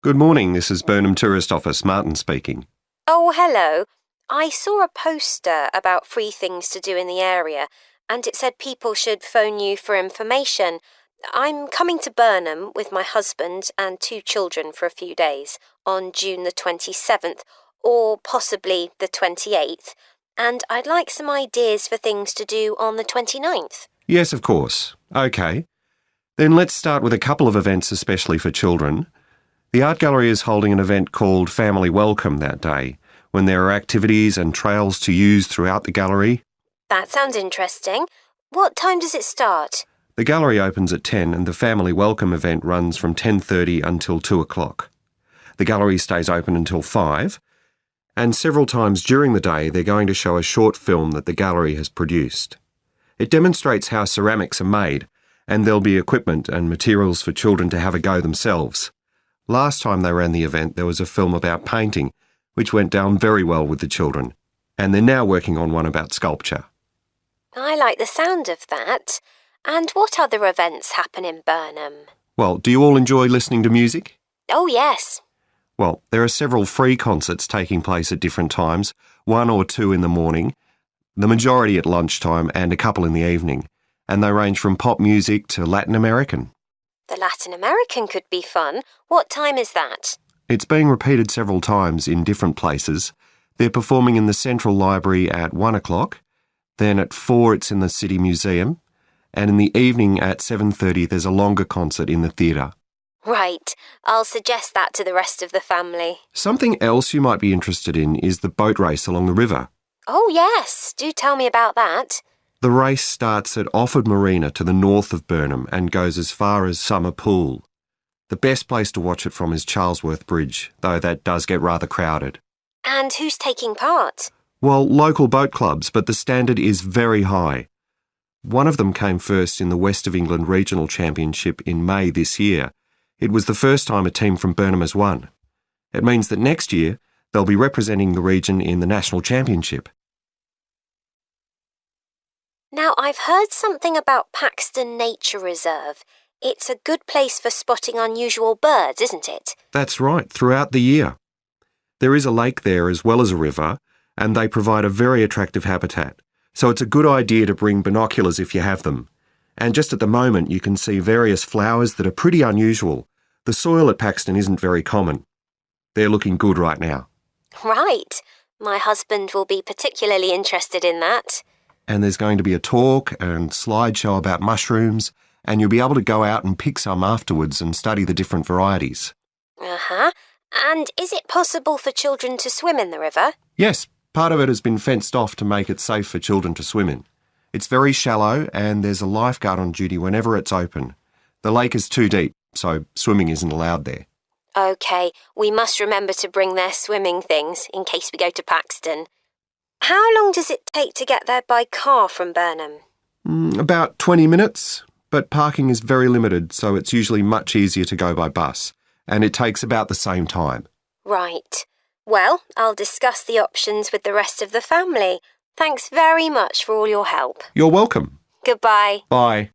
Good morning, this is Burnham Tourist Office, Martin speaking. Oh, hello. I saw a poster about free things to do in the area, and it said people should phone you for information. I'm coming to Burnham with my husband and 2 children for a few days on June the 27th, or possibly the 28th, and I'd like some ideas for things to do on the 29th. Yes, of course. OK. Then let's start with a couple of events especially for children. The art gallery is holding an event called Family Welcome that day, when there are activities and trails to use throughout the gallery. That sounds interesting. What time does it start? The gallery opens at 10 and the Family Welcome event runs from 10:30 until 2 o'clock. The gallery stays open until 5, and several times during the day they're going to show a short film that the gallery has produced. It demonstrates how ceramics are made, and there'll be equipment and materials for children to have a go themselves. Last time they ran the event, there was a film about painting, which went down very well with the children, and they're now working on one about sculpture. I like the sound of that. And what other events happen in Burnham? Well, do you all enjoy listening to music? Oh, yes. Well, there are several free concerts taking place at different times, 1 or 2 in the morning, the majority at lunchtime and a couple in the evening, and they range from pop music to Latin American. The Latin American could be fun. What time is that? It's being repeated several times in different places. They're performing in the Central Library at 1 o'clock, then at 4 it's in the City Museum, and in the evening at 7:30 there's a longer concert in the theatre. Right. I'll suggest that to the rest of the family. Something else you might be interested in is the boat race along the river. Oh, yes. Do tell me about that. The race starts at Offord Marina to the north of Burnham and goes as far as Summer Pool. The best place to watch it from is Charlesworth Bridge, though that does get rather crowded. And who's taking part? Well, local boat clubs, but the standard is very high. One of them came first in the West of England Regional Championship in May this year. It was the first time a team from Burnham has won. It means that next year they'll be representing the region in the National Championship. Now, I've heard something about Paxton Nature Reserve. It's a good place for spotting unusual birds, isn't it? That's right, throughout the year. There is a lake there as well as a river, and they provide a very attractive habitat. So it's a good idea to bring binoculars if you have them. And just at the moment you can see various flowers that are pretty unusual. The soil at Paxton isn't very common. They're looking good right now. Right. My husband will be particularly interested in that. And there's going to be a talk and slideshow about mushrooms, and you'll be able to go out and pick some afterwards and study the different varieties. Uh-huh. And is it possible for children to swim in the river? Yes, part of it has been fenced off to make it safe for children to swim in. It's very shallow and there's a lifeguard on duty whenever it's open. The lake is too deep, so swimming isn't allowed there. OK, we must remember to bring their swimming things in case we go to Paxton. How long does it take to get there by car from Burnham? About 20 minutes, but parking is very limited, so it's usually much easier to go by bus, and it takes about the same time. Right. Well, I'll discuss the options with the rest of the family. Thanks very much for all your help. You're welcome. Goodbye. Bye.